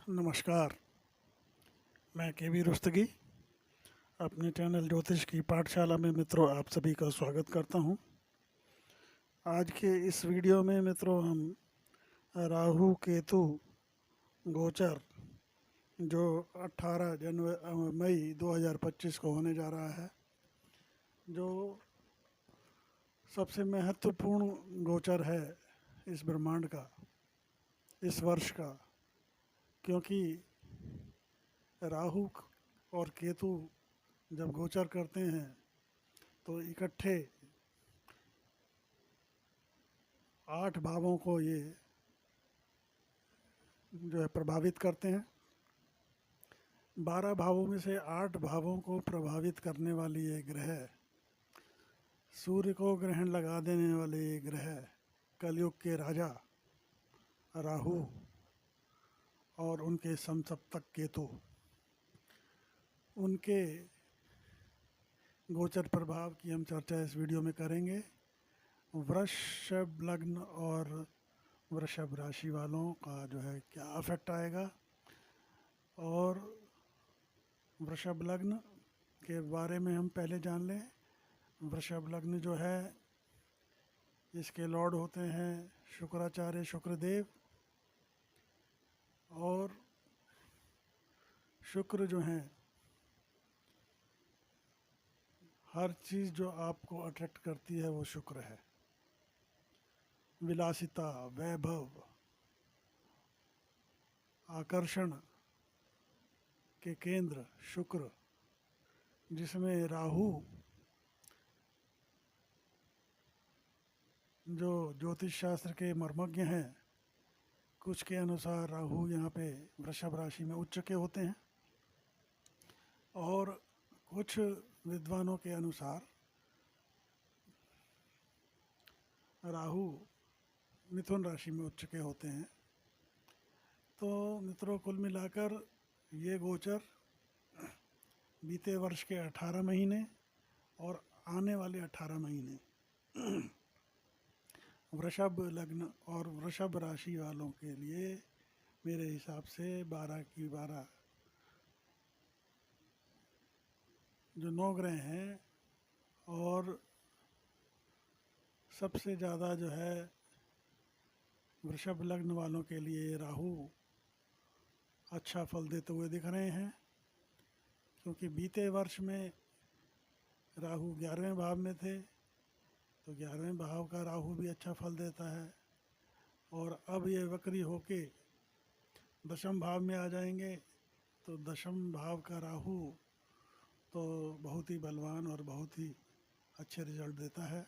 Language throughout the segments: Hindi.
नमस्कार। मैं केवी रुस्तगी अपने चैनल ज्योतिष की पाठशाला में मित्रों आप सभी का स्वागत करता हूं। आज के इस वीडियो में मित्रों हम राहु केतु गोचर जो 18 मई 2025 को होने जा रहा है, जो सबसे महत्वपूर्ण गोचर है इस ब्रह्मांड का, इस वर्ष का, क्योंकि राहु और केतु जब गोचर करते हैं तो इकट्ठे 8 भावों को ये जो है प्रभावित करते हैं। 12 भावों में से 8 भावों को प्रभावित करने वाली ये ग्रह, सूर्य को ग्रहण लगा देने वाले ये ग्रह, कलयुग के राजा राहु और उनके समसप्तक केतु, उनके गोचर प्रभाव की हम चर्चा इस वीडियो में करेंगे। वृषभ लग्न और वृषभ राशि वालों का जो है क्या अफेक्ट आएगा, और वृषभ लग्न के बारे में हम पहले जान लें। वृषभ लग्न जो है, इसके लॉर्ड होते हैं शुक्राचार्य शुक्रदेव, और शुक्र जो हैं, हर चीज़ जो आपको अट्रैक्ट करती है वो शुक्र है। विलासिता, वैभव, आकर्षण के केंद्र शुक्र, जिसमें राहु जो ज्योतिष शास्त्र के मर्मज्ञ हैं, कुछ के अनुसार राहु यहाँ पे वृषभ राशि में उच्च के होते हैं, और कुछ विद्वानों के अनुसार राहु मिथुन राशि में उच्च के होते हैं। तो मित्रों, कुल मिलाकर ये गोचर बीते वर्ष के 18 महीने और आने वाले 18 महीने वृषभ लग्न और वृषभ राशि वालों के लिए मेरे हिसाब से 12 की 12 जो 9 ग्रह हैं, और सबसे ज़्यादा जो है वृषभ लग्न वालों के लिए राहु अच्छा फल देते हुए दिख रहे हैं, क्योंकि बीते वर्ष में राहु 11वें भाव में थे, तो 11वें भाव का राहु भी अच्छा फल देता है, और अब ये वक्री होके दशम भाव में आ जाएंगे, तो दशम भाव का राहु तो बहुत ही बलवान और बहुत ही अच्छे रिजल्ट देता है।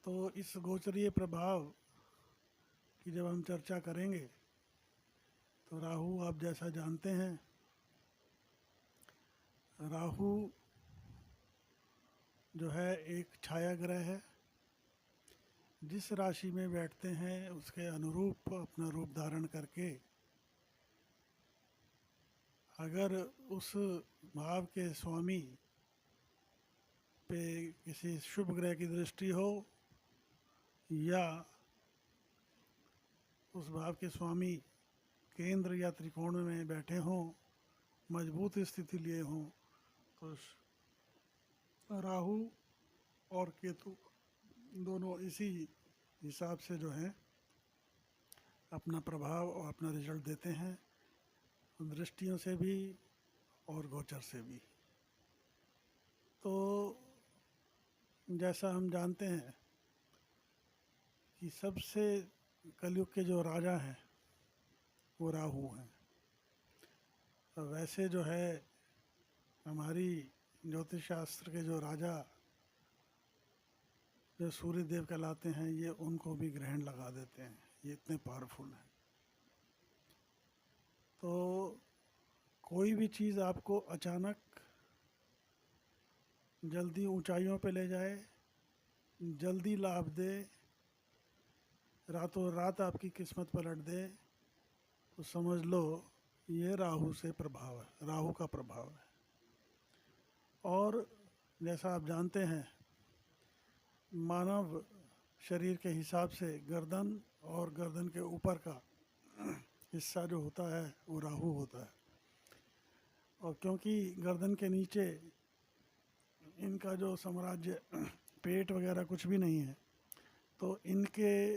तो इस गोचरीय प्रभाव की जब हम चर्चा करेंगे, तो राहु आप जैसा जानते हैं, राहु जो है एक छाया ग्रह है। जिस राशि में बैठते हैं उसके अनुरूप अपना रूप धारण करके, अगर उस भाव के स्वामी पे किसी शुभ ग्रह की दृष्टि हो, या उस भाव के स्वामी केंद्र या त्रिकोण में बैठे हों, मजबूत स्थिति लिए हों, तो राहु और केतु दोनों इसी हिसाब से जो है अपना प्रभाव और अपना रिजल्ट देते हैं, दृष्टियों से भी और गोचर से भी। तो जैसा हम जानते हैं कि सबसे कलयुग के जो राजा हैं वो राहु हैं। तो वैसे जो है हमारी ज्योतिष शास्त्र के जो राजा जो सूर्य देव कहलाते हैं, ये उनको भी ग्रहण लगा देते हैं, ये इतने पावरफुल हैं। तो कोई भी चीज़ आपको अचानक जल्दी ऊंचाइयों पे ले जाए, जल्दी लाभ दे, रातों रात आपकी किस्मत पलट दे, तो समझ लो ये राहु से प्रभाव है, राहु का प्रभाव है। और जैसा आप जानते हैं, मानव शरीर के हिसाब से गर्दन और गर्दन के ऊपर का हिस्सा जो होता है वो राहु होता है। और क्योंकि गर्दन के नीचे इनका जो साम्राज्य पेट वगैरह कुछ भी नहीं है, तो इनके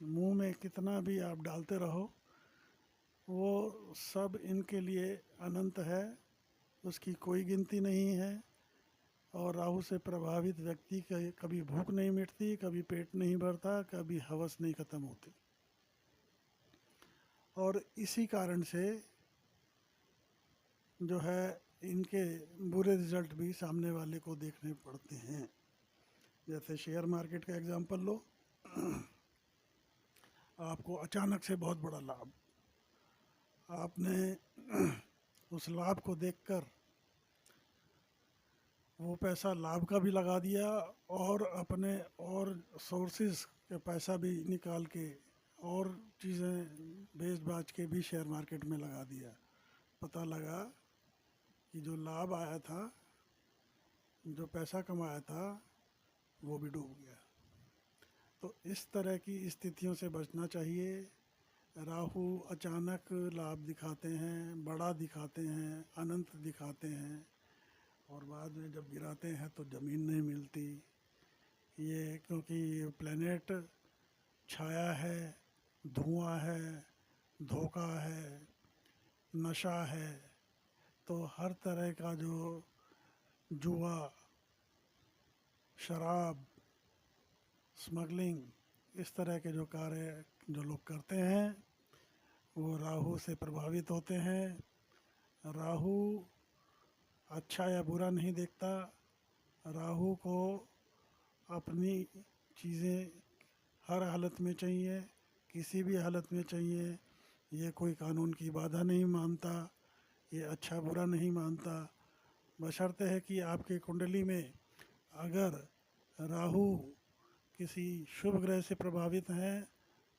मुंह में कितना भी आप डालते रहो वो सब इनके लिए अनंत है, उसकी कोई गिनती नहीं है। और राहु से प्रभावित व्यक्ति का कभी भूख नहीं मिटती, कभी पेट नहीं भरता, कभी हवस नहीं ख़त्म होती। और इसी कारण से जो है इनके बुरे रिजल्ट भी सामने वाले को देखने पड़ते हैं। जैसे शेयर मार्केट का एग्जांपल लो, आपको अचानक से बहुत बड़ा लाभ, आपने उस लाभ को देखकर वो पैसा लाभ का भी लगा दिया और अपने और सोर्सेज के पैसा भी निकाल के और चीज़ें बेच बाच के भी शेयर मार्केट में लगा दिया। पता लगा कि जो लाभ आया था, जो पैसा कमाया था, वो भी डूब गया। तो इस तरह की स्थितियों से बचना चाहिए। राहु अचानक लाभ दिखाते हैं, बड़ा दिखाते हैं, अनंत दिखाते हैं, और बाद में जब गिराते हैं तो ज़मीन नहीं मिलती। ये क्योंकि प्लेनेट छाया है, धुआं है, धोखा है, नशा है, तो हर तरह का जो जुआ, शराब, स्मगलिंग, इस तरह के जो कार्य जो लोग करते हैं वो राहु से प्रभावित होते हैं। राहु अच्छा या बुरा नहीं देखता, राहु को अपनी चीज़ें हर हालत में चाहिए, किसी भी हालत में चाहिए। ये कोई कानून की बाधा नहीं मानता, ये अच्छा बुरा नहीं मानता, बशर्ते है कि आपके कुंडली में अगर राहु किसी शुभ ग्रह से प्रभावित हैं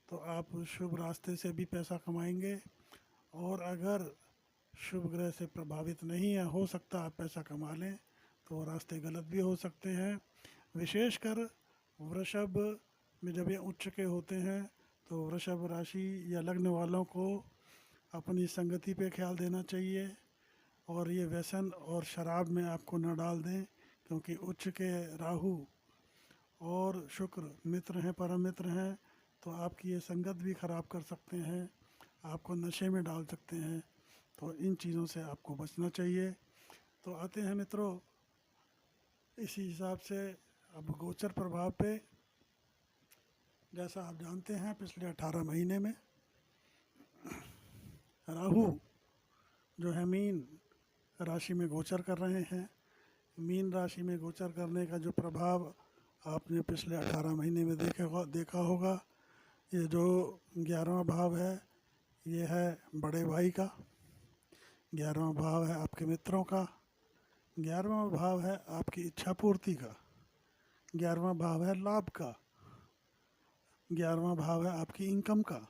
तो आप शुभ रास्ते से भी पैसा कमाएंगे, और अगर शुभ ग्रह से प्रभावित नहीं है, हो सकता आप पैसा कमा लें, तो रास्ते गलत भी हो सकते हैं। विशेषकर वृषभ में जब ये उच्च के होते हैं तो वृषभ राशि या लग्न वालों को अपनी संगति पे ख्याल देना चाहिए, और ये व्यसन और शराब में आपको न डाल दें, क्योंकि उच्च के राहु और शुक्र मित्र हैं, परम मित्र हैं, तो आपकी ये संगत भी खराब कर सकते हैं, आपको नशे में डाल सकते हैं। तो इन चीज़ों से आपको बचना चाहिए। तो आते हैं मित्रों इसी हिसाब से अब गोचर प्रभाव पे। जैसा आप जानते हैं पिछले 18 महीने में राहु जो है मीन राशि में गोचर कर रहे हैं। मीन राशि में गोचर करने का जो प्रभाव आपने पिछले 18 महीने में देखा होगा, ये जो 11वां भाव है ये है बड़े भाई का, 11वां भाव है आपके मित्रों का, 11वां भाव है आपकी इच्छा पूर्ति का, 11वां भाव है लाभ का, 11वां भाव है आपकी इनकम का।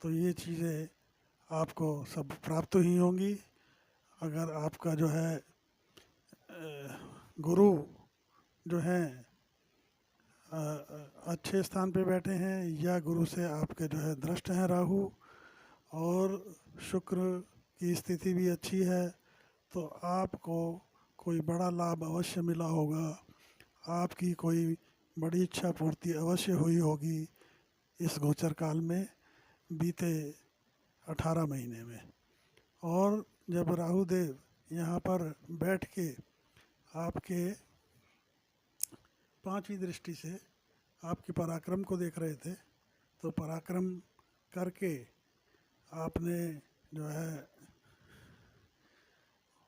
तो ये चीज़ें आपको सब प्राप्त ही होंगी अगर आपका जो है गुरु जो है अच्छे स्थान पे बैठे हैं, या गुरु से आपके जो है दृष्ट हैं राहु, और शुक्र की स्थिति भी अच्छी है, तो आपको कोई बड़ा लाभ अवश्य मिला होगा, आपकी कोई बड़ी इच्छा पूर्ति अवश्य हुई होगी इस गोचर काल में बीते 18 महीने में। और जब राहु देव यहाँ पर बैठ के आपके 5वीं दृष्टि से आपके पराक्रम को देख रहे थे, तो पराक्रम करके आपने जो है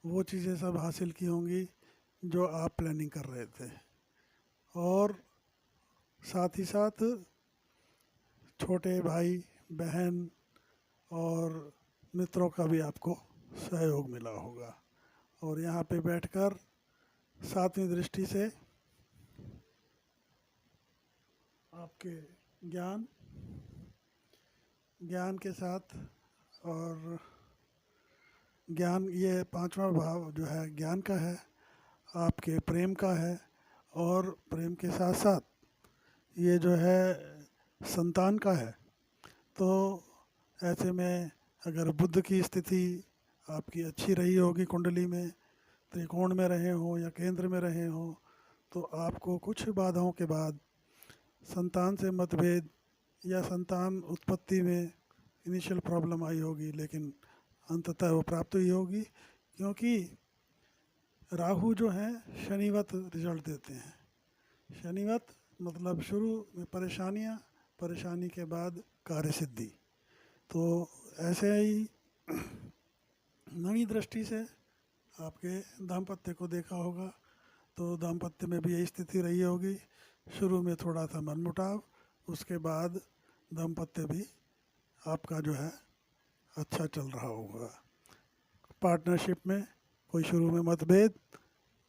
वो चीज़ें सब हासिल की होंगी जो आप प्लानिंग कर रहे थे, और साथ ही साथ छोटे भाई बहन और मित्रों का भी आपको सहयोग मिला होगा। और यहाँ पे बैठकर 7वीं दृष्टि से आपके ज्ञान के साथ, और ज्ञान ये 5वां भाव जो है ज्ञान का है, आपके प्रेम का है, और प्रेम के साथ साथ ये जो है संतान का है। तो ऐसे में अगर बुध की स्थिति आपकी अच्छी रही होगी कुंडली में, त्रिकोण में रहे हों या केंद्र में रहे हों, तो आपको कुछ बाधाओं के बाद संतान से मतभेद या संतान उत्पत्ति में इनिशियल प्रॉब्लम आई होगी, लेकिन अंततः वो प्राप्त ही होगी, क्योंकि राहु जो हैं शनिवत रिजल्ट देते हैं। शनिवत मतलब शुरू में परेशानियाँ, परेशानी के बाद कार्य सिद्धि। तो ऐसे ही नवी दृष्टि से आपके दाम्पत्य को देखा होगा, तो दाम्पत्य में भी यही स्थिति रही होगी। शुरू में थोड़ा सा मनमुटाव, उसके बाद दाम्पत्य भी आपका जो है अच्छा चल रहा होगा। पार्टनरशिप में कोई शुरू में मतभेद,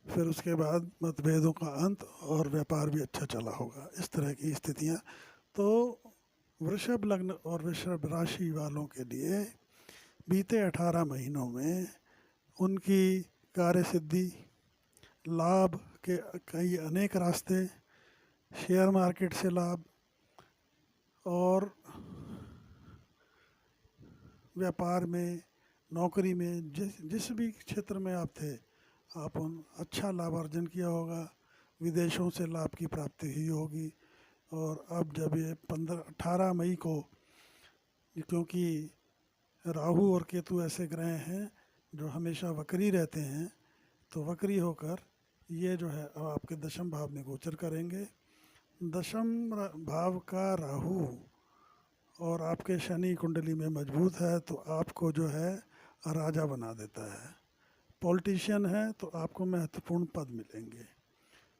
फिर उसके बाद मतभेदों का अंत, और व्यापार भी अच्छा चला होगा। इस तरह की स्थितियाँ। तो वृषभ लग्न और वृषभ राशि वालों के लिए बीते 18 महीनों में उनकी कार्य सिद्धि, लाभ के कई अनेक रास्ते, शेयर मार्केट से लाभ, और व्यापार में, नौकरी में, जिस भी क्षेत्र में आप थे, आप उन अच्छा लाभ अर्जन किया होगा। विदेशों से लाभ की प्राप्ति ही होगी। और अब जब ये 18 मई को, क्योंकि राहु और केतु ऐसे ग्रह हैं जो हमेशा वक्री रहते हैं, तो वक्री होकर ये जो है अब आपके दशम भाव में गोचर करेंगे। दशम भाव का राहु और आपके शनि कुंडली में मजबूत है, तो आपको जो है राजा बना देता है। पॉलिटिशियन है तो आपको महत्वपूर्ण पद मिलेंगे।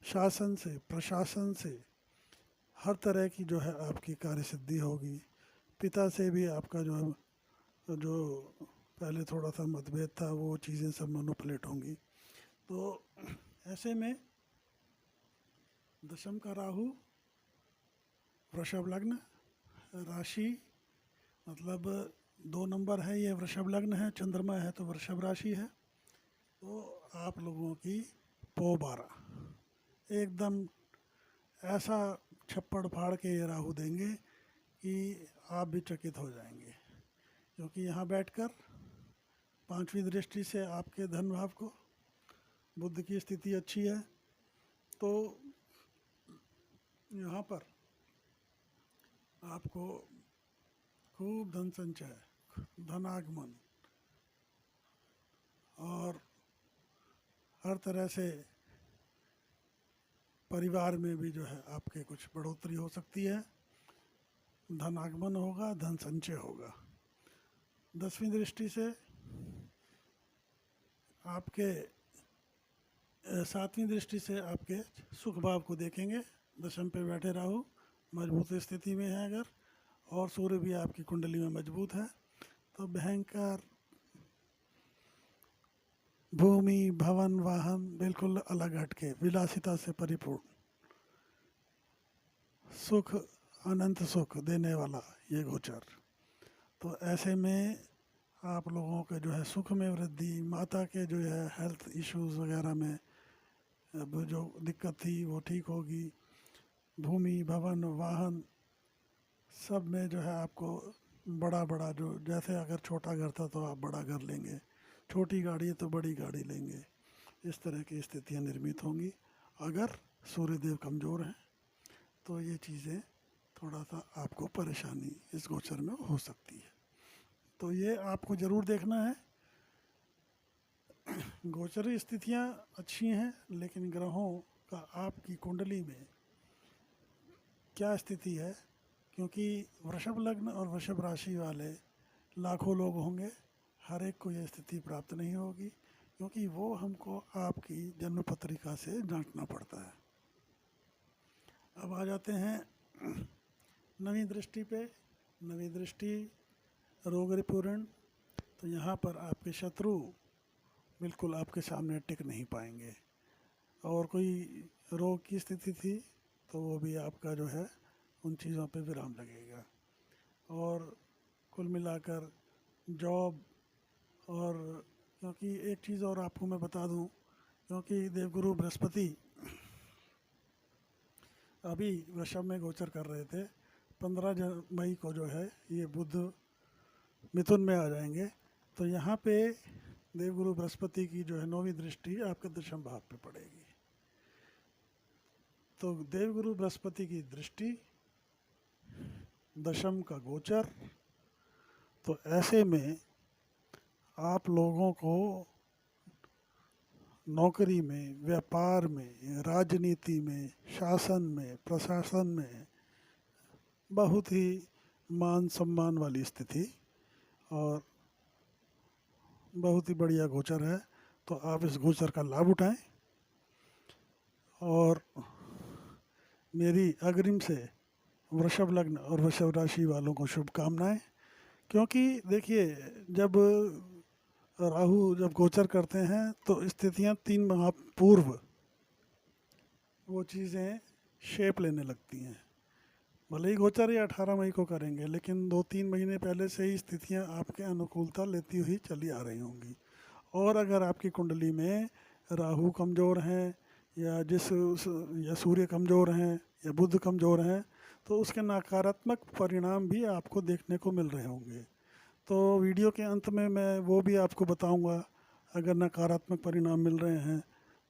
शासन से, प्रशासन से हर तरह की जो है आपकी कार्य सिद्धि होगी। पिता से भी आपका जो पहले थोड़ा सा मतभेद था, वो चीज़ें सब मैनिपुलेट होंगी। तो ऐसे में दशम का राहु, वृषभ लग्न, राशि मतलब 2 नंबर है, ये वृषभ लग्न है, चंद्रमा है तो वृषभ राशि है। तो आप लोगों की पौ 12 एकदम ऐसा छप्पड़ फाड़ के ये राहु देंगे कि आप भी चकित हो जाएंगे, क्योंकि यहाँ बैठकर 5वीं दृष्टि से आपके धन भाव को, बुध की स्थिति अच्छी है, तो यहाँ पर आपको खूब धन संचय, धनागमन, और हर तरह से परिवार में भी जो है आपके कुछ बढ़ोतरी हो सकती है। धन आगमन होगा, धन संचय होगा। 10वीं दृष्टि से आपके 7वीं दृष्टि से आपके सुख भाव को देखेंगे। दशम पे बैठे राहु मजबूत स्थिति में है अगर, और सूर्य भी आपकी कुंडली में मजबूत है, तो भयंकर भूमि, भवन, वाहन बिल्कुल अलग हटके, विलासिता से परिपूर्ण सुख, अनंत सुख देने वाला ये गोचर। तो ऐसे में आप लोगों के जो है सुख में वृद्धि, माता के जो है हेल्थ इश्यूज़ वगैरह में अब जो दिक्कत थी वो ठीक होगी। भूमि, भवन, वाहन सब में जो है आपको बड़ा बड़ा, जो जैसे अगर छोटा घर था तो आप बड़ा घर लेंगे, छोटी गाड़ी है तो बड़ी गाड़ी लेंगे। इस तरह की स्थितियाँ निर्मित होंगी। अगर सूर्यदेव कमज़ोर हैं तो ये चीज़ें थोड़ा सा आपको परेशानी इस गोचर में हो सकती है। तो ये आपको ज़रूर देखना है। गोचरी स्थितियाँ अच्छी हैं, लेकिन ग्रहों का आपकी कुंडली में क्या स्थिति है, क्योंकि वृषभ लग्न और वृषभ राशि वाले लाखों लोग होंगे, हर एक को ये स्थिति प्राप्त नहीं होगी, क्योंकि वो हमको आपकी जन्म पत्रिका से जांचना पड़ता है। अब आ जाते हैं नवी दृष्टि पे। नवी दृष्टि रोग रिपूर्ण, तो यहाँ पर आपके शत्रु बिल्कुल आपके सामने टिक नहीं पाएंगे, और कोई रोग की स्थिति थी तो वो भी आपका जो है उन चीज़ों पे विराम लगेगा। और कुल मिलाकर जॉब, और क्योंकि एक चीज़ और आपको मैं बता दूं, क्योंकि देवगुरु बृहस्पति अभी वृषभ में गोचर कर रहे थे, 15 मई को जो है ये बुध मिथुन में आ जाएंगे, तो यहाँ पे देवगुरु बृहस्पति की जो है 9वीं दृष्टि आपके दशम भाव पे पड़ेगी। तो देवगुरु बृहस्पति की दृष्टि, दशम का गोचर, तो ऐसे में आप लोगों को नौकरी में, व्यापार में, राजनीति में, शासन में, प्रशासन में बहुत ही मान सम्मान वाली स्थिति और बहुत ही बढ़िया गोचर है। तो आप इस गोचर का लाभ उठाएं और मेरी अग्रिम से वृषभ लग्न और वृषभ राशि वालों को शुभकामनाएं। क्योंकि देखिए, जब राहु जब गोचर करते हैं तो स्थितियां 3 माह पूर्व वो चीज़ें शेप लेने लगती हैं। भले ही गोचर ये 18 मई को करेंगे, लेकिन 2-3 महीने पहले से ही स्थितियां आपके अनुकूलता लेती हुई चली आ रही होंगी। और अगर आपकी कुंडली में राहु कमज़ोर हैं या या सूर्य कमज़ोर हैं या बुध कमज़ोर हैं, तो उसके नकारात्मक परिणाम भी आपको देखने को मिल रहे होंगे। तो वीडियो के अंत में मैं वो भी आपको बताऊंगा, अगर नकारात्मक परिणाम मिल रहे हैं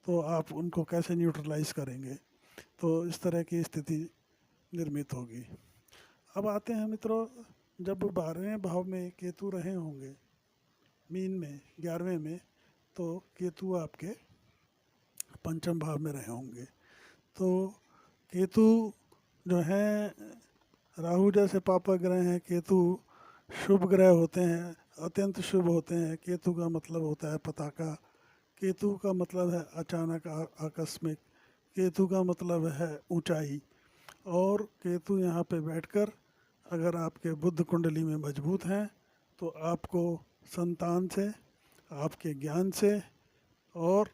तो आप उनको कैसे न्यूट्रलाइज करेंगे। तो इस तरह की स्थिति निर्मित होगी। अब आते हैं मित्रों, जब 12वें भाव में केतु रहे होंगे, मीन में 11वें में, तो केतु आपके पंचम भाव में रहे होंगे। तो केतु जो है, राहु जैसे पापा ग्रह हैं, केतु शुभ ग्रह होते हैं, अत्यंत शुभ होते हैं। केतु का मतलब होता है पताका, केतु का मतलब है अचानक, आकस्मिक, केतु का मतलब है ऊंचाई। और केतु यहाँ पे बैठकर अगर आपके बुद्ध कुंडली में मजबूत हैं तो आपको संतान से, आपके ज्ञान से और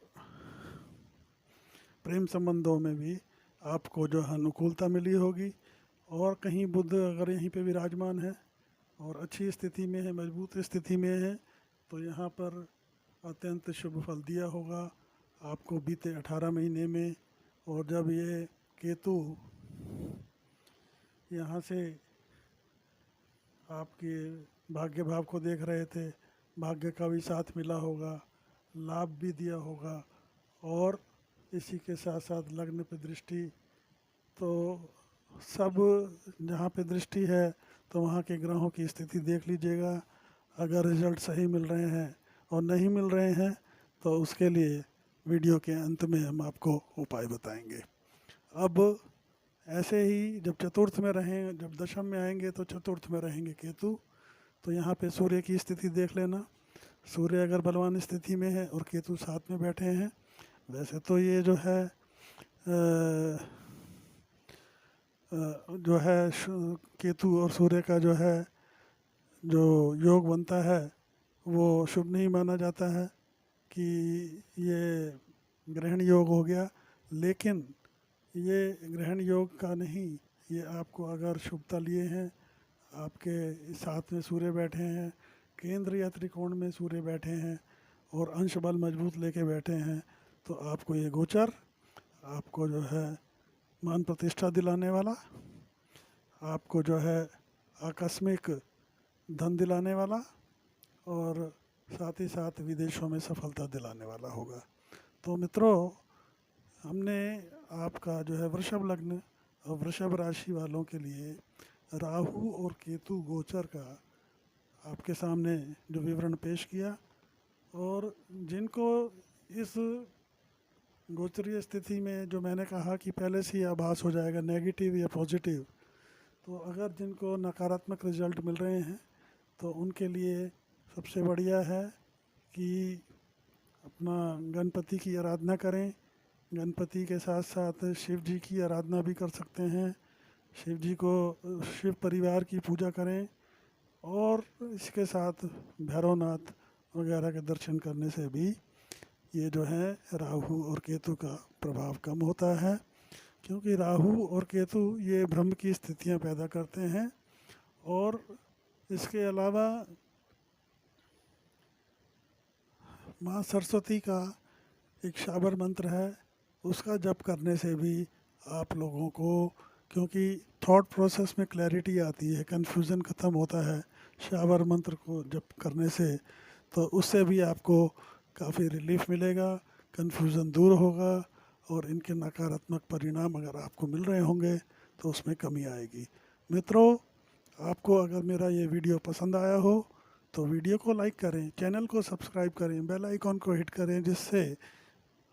प्रेम संबंधों में भी आपको जो है अनुकूलता मिली होगी। और कहीं बुद्ध अगर यहीं पे विराजमान है और अच्छी स्थिति में है, मजबूत स्थिति में है, तो यहाँ पर अत्यंत शुभ फल दिया होगा आपको बीते 18 महीने में। और जब ये केतु यहाँ से आपके भाग्य भाव को देख रहे थे, भाग्य का भी साथ मिला होगा, लाभ भी दिया होगा। और इसी के साथ साथ लग्न पे दृष्टि, तो सब जहाँ पे दृष्टि है तो वहाँ के ग्रहों की स्थिति देख लीजिएगा। अगर रिजल्ट सही मिल रहे हैं और नहीं मिल रहे हैं तो उसके लिए वीडियो के अंत में हम आपको उपाय बताएंगे। अब ऐसे ही जब चतुर्थ में रहें, जब दशम में आएंगे तो चतुर्थ में रहेंगे केतु, तो यहाँ पे सूर्य की स्थिति देख लेना। सूर्य अगर बलवान स्थिति में है और केतु साथ में बैठे हैं, वैसे तो ये जो है केतु और सूर्य का जो है जो योग बनता है वो शुभ नहीं माना जाता है कि ये ग्रहण योग हो गया। लेकिन ये ग्रहण योग का नहीं, ये आपको अगर शुभता लिए हैं, आपके साथ में सूर्य बैठे हैं, केंद्र या त्रिकोण में सूर्य बैठे हैं और अंश बल मजबूत लेके बैठे हैं, तो आपको ये गोचर आपको जो है मान प्रतिष्ठा दिलाने वाला, आपको जो है आकस्मिक धन दिलाने वाला और साथ ही साथ विदेशों में सफलता दिलाने वाला होगा। तो मित्रों, हमने आपका जो है वृषभ लग्न और वृषभ राशि वालों के लिए राहु और केतु गोचर का आपके सामने जो विवरण पेश किया। और जिनको इस गोचरीय स्थिति में जो मैंने कहा कि पहले से ही आभास हो जाएगा नेगेटिव या पॉजिटिव, तो अगर जिनको नकारात्मक रिजल्ट मिल रहे हैं तो उनके लिए सबसे बढ़िया है कि अपना गणपति की आराधना करें। गणपति के साथ साथ शिव जी की आराधना भी कर सकते हैं, शिव जी को, शिव परिवार की पूजा करें। और इसके साथ भैरवनाथ वगैरह के दर्शन करने से भी ये जो है राहु और केतु का प्रभाव कम होता है। क्योंकि राहु और केतु ये भ्रम की स्थितियां पैदा करते हैं। और इसके अलावा माँ सरस्वती का एक शाबर मंत्र है, उसका जप करने से भी आप लोगों को, क्योंकि थॉट प्रोसेस में क्लैरिटी आती है, कन्फ्यूज़न ख़त्म होता है शावर मंत्र को जप करने से। तो उससे भी आपको काफ़ी रिलीफ मिलेगा, कन्फ्यूज़न दूर होगा और इनके नकारात्मक परिणाम अगर आपको मिल रहे होंगे तो उसमें कमी आएगी। मित्रों, आपको अगर मेरा ये वीडियो पसंद आया हो तो वीडियो को लाइक करें, चैनल को सब्सक्राइब करें, बेल आइकॉन को हिट करें, जिससे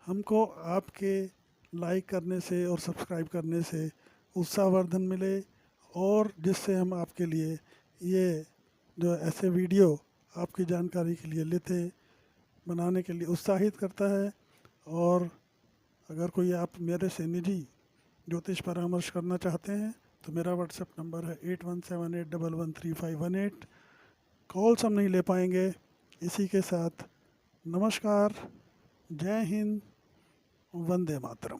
हमको आपके लाइक करने से और सब्सक्राइब करने से उत्साहवर्धन मिले, और जिससे हम आपके लिए ये जो ऐसे वीडियो आपकी जानकारी के लिए लेते बनाने के लिए उत्साहित करता है। और अगर कोई आप मेरे से निजी ज्योतिष परामर्श करना चाहते हैं तो मेरा व्हाट्सएप नंबर है 8178113518। कॉल्स हम नहीं ले पाएंगे। इसी के साथ नमस्कार, जय हिंद, वंदे मातरम।